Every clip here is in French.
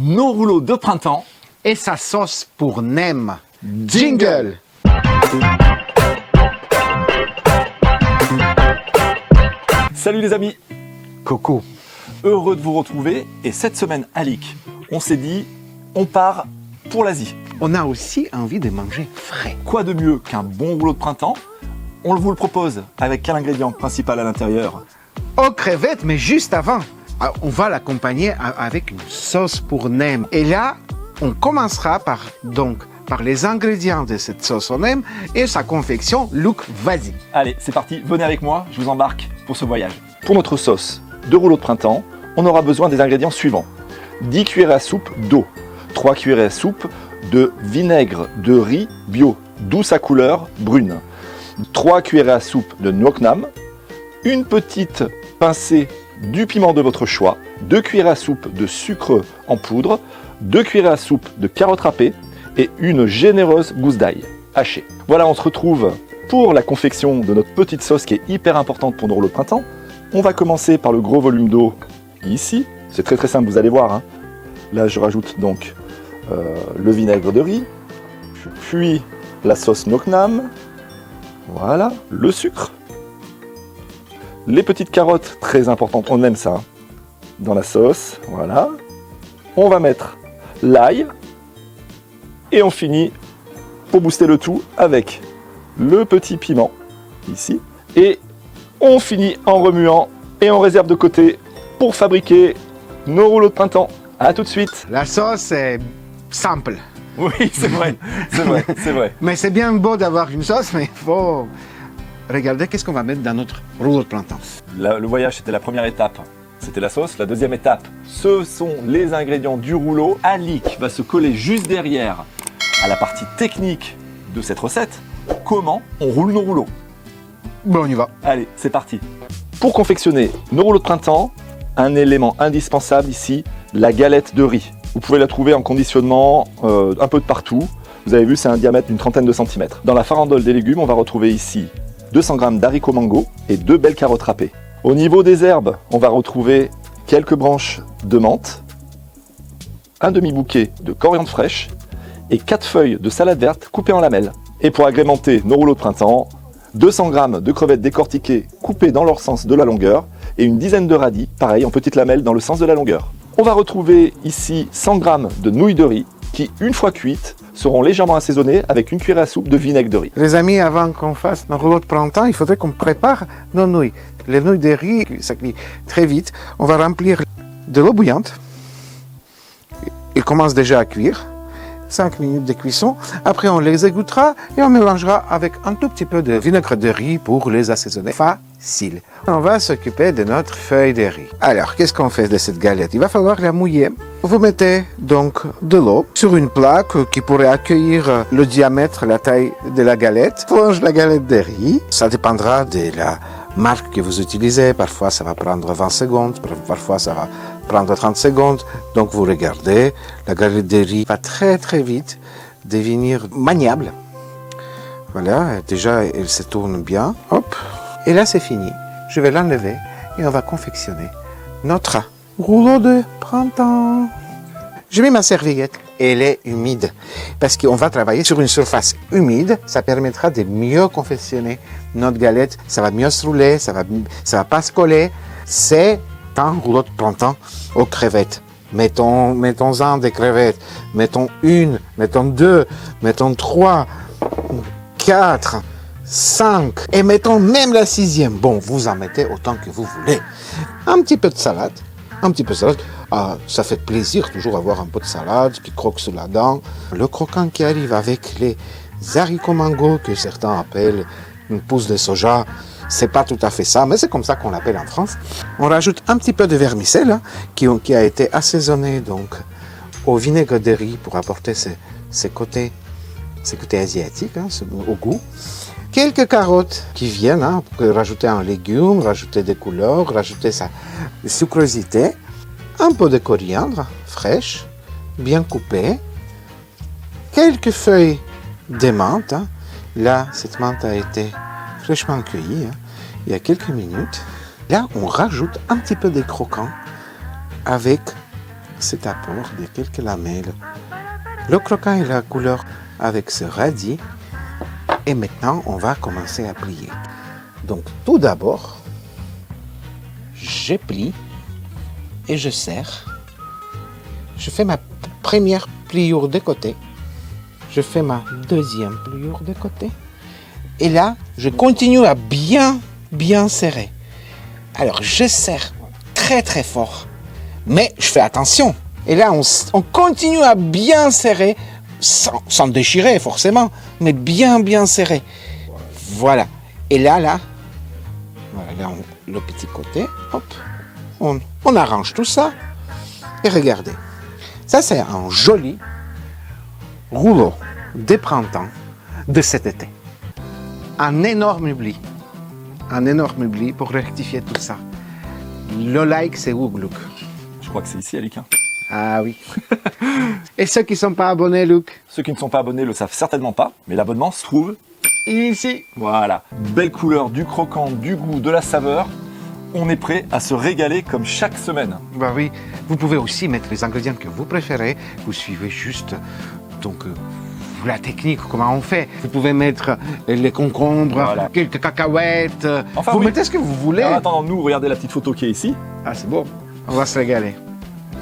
nos rouleaux de printemps et sa sauce pour nem. Jingle! Salut les amis, Coucou. heureux de vous retrouver. Et cette semaine à Lick, on s'est dit, on part pour l'Asie. On a aussi envie de manger frais. Quoi de mieux qu'un bon rouleau de printemps? On vous le propose avec quel ingrédient principal à l'intérieur? Aux crevettes, mais juste avant, on va l'accompagner avec une sauce pour nem. Et là, on commencera par les ingrédients de cette sauce au nem et sa confection. Luc, vas-y. Allez, c'est parti, venez avec moi, je vous embarque pour ce voyage. Pour notre sauce de rouleau de printemps, on aura besoin des ingrédients suivants. 10 cuillères à soupe d'eau, 3 cuillères à soupe de vinaigre de riz bio, douce à couleur brune, 3 cuillères à soupe de nuoc nam, une petite pincée du piment de votre choix, 2 cuillères à soupe de sucre en poudre, 2 cuillères à soupe de carottes râpées et une généreuse gousse d'ail hachée. Voilà, on se retrouve pour la confection de notre petite sauce qui est hyper importante pour nos rouleaux de printemps. On va commencer par le gros volume d'eau ici. C'est très très simple, vous allez voir. Là, je rajoute donc le vinaigre de riz, puis la sauce nuoc nam, voilà, le sucre, les petites carottes, très importantes, on aime ça, dans la sauce, voilà. On va mettre l'ail, et on finit, pour booster le tout, avec le petit piment, ici, et on finit en remuant, et on réserve de côté pour fabriquer nos rouleaux de printemps. A tout de suite. La sauce est simple. Oui, c'est vrai, c'est vrai, c'est vrai. Mais c'est bien beau d'avoir une sauce, mais il faut regarder qu'est-ce qu'on va mettre dans notre rouleau de printemps. Le voyage, c'était la première étape. C'était la sauce. La deuxième étape, ce sont les ingrédients du rouleau. Ali va se coller juste derrière à la partie technique de cette recette. Comment on roule nos rouleaux? Bon, on y va. Allez, c'est parti. Pour confectionner nos rouleaux de printemps, un élément indispensable ici, la galette de riz. Vous pouvez la trouver en conditionnement un peu de partout. Vous avez vu, c'est un diamètre d'une trentaine de centimètres. Dans la farandole des légumes, on va retrouver ici 200 g d'haricots mango et 2 belles carottes râpées. Au niveau des herbes, on va retrouver quelques branches de menthe, un demi-bouquet de coriandre fraîche et 4 feuilles de salade verte coupées en lamelles. Et pour agrémenter nos rouleaux de printemps, 200 g de crevettes décortiquées coupées dans leur sens de la longueur et une dizaine de radis, pareil en petites lamelles dans le sens de la longueur. On va retrouver ici 100 g de nouilles de riz qui, une fois cuites, seront légèrement assaisonnées avec une cuillère à soupe de vinaigre de riz. Les amis, avant qu'on fasse nos rouleaux de printemps, il faudrait qu'on prépare nos nouilles. Les nouilles de riz, ça cuit très vite. On va remplir de l'eau bouillante. Ils commencent déjà à cuire. 5 minutes de cuisson. Après, on les égouttera et on mélangera avec un tout petit peu de vinaigre de riz pour les assaisonner. Facile. On va s'occuper de notre feuille de riz. Alors, qu'est-ce qu'on fait de cette galette? Il va falloir la mouiller. Vous mettez donc de l'eau sur une plaque qui pourrait accueillir le diamètre, la taille de la galette. Plonge la galette de riz. Ça dépendra de la marque que vous utilisez. Parfois, ça va prendre 20 secondes. Parfois, ça va prendre 30 secondes. Donc, vous regardez. La galette de riz va très, très vite devenir maniable. Voilà. Déjà, elle se tourne bien. Hop. Et là, c'est fini. Je vais l'enlever et on va confectionner notre rouleau de printemps. J'ai mis ma serviette. Elle est humide parce qu'on va travailler sur une surface humide. Ça permettra de mieux confectionner notre galette. Ça va mieux se rouler, ça va pas se coller. C'est un rouleau de printemps aux crevettes. Mettons-en des crevettes. Mettons une, mettons deux, mettons 3, 4, 5 et mettons même la 6e. Bon, vous en mettez autant que vous voulez. Un petit peu de salade. Un petit peu de salade. Ça fait plaisir toujours avoir un peu de salade qui croque sous la dent. Le croquant qui arrive avec les haricots mango que certains appellent une pousse de soja. C'est pas tout à fait ça, mais c'est comme ça qu'on l'appelle en France. On rajoute un petit peu de vermicelle qui a été assaisonné donc au vinaigre de riz pour apporter ses côtés asiatiques au goût. Quelques carottes qui viennent pour rajouter un légume, rajouter des couleurs, rajouter sa sucrosité. Un peu de coriandre fraîche, bien coupée. Quelques feuilles de menthe. Là, cette menthe a été fraîchement cueillie il y a quelques minutes. Là, on rajoute un petit peu de croquant avec cet apport de quelques lamelles. Le croquant est la couleur avec ce radis. Et maintenant, on va commencer à plier. Donc, tout d'abord, je plie et je serre. Je fais ma première pliure de côté. Je fais ma deuxième pliure de côté. Et là, je continue à bien serrer. Alors, je serre très très fort. Mais je fais attention. Et là, on continue à bien serrer, sans déchirer forcément, mais bien serré. Voilà. Et là, voilà, le petit côté, hop, on arrange tout ça. Et regardez, ça c'est un joli rouleau de printemps de cet été. Un énorme oubli pour rectifier tout ça. Le like, c'est où, Luc? Je crois que c'est ici, Alic. Ah oui. Et ceux qui ne sont pas abonnés, Luc? Ceux qui ne sont pas abonnés le savent certainement pas, mais l'abonnement se trouve ici. Voilà. Belle couleur, du croquant, du goût, de la saveur. On est prêt à se régaler comme chaque semaine. Bah oui. Vous pouvez aussi mettre les ingrédients que vous préférez. Vous suivez juste la technique, comment on fait. Vous pouvez mettre les concombres, voilà, quelques cacahuètes. Enfin, vous oui, mettez ce que vous voulez. En attendant, nous, regardez la petite photo qui est ici. Ah, c'est beau. On va se régaler.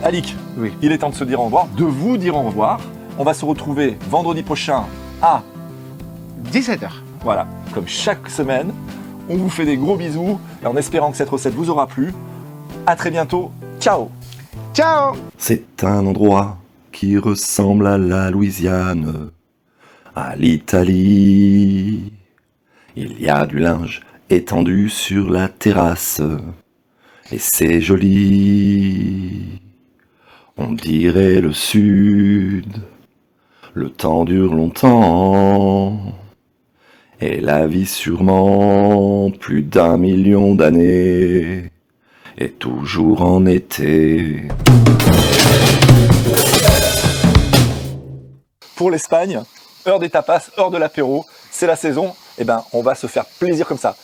Alic, oui, il est temps de se dire au revoir, de vous dire au revoir. On va se retrouver vendredi prochain à 17h. Voilà, comme chaque semaine. On vous fait des gros bisous en espérant que cette recette vous aura plu. À très bientôt. Ciao. Ciao. C'est un endroit qui ressemble à la Louisiane, à l'Italie. Il y a du linge étendu sur la terrasse et c'est joli. On dirait le sud, le temps dure longtemps, et la vie sûrement plus d'1 million d'années, et toujours en été. Pour l'Espagne, heure des tapas, heure de l'apéro, c'est la saison, et ben on va se faire plaisir comme ça.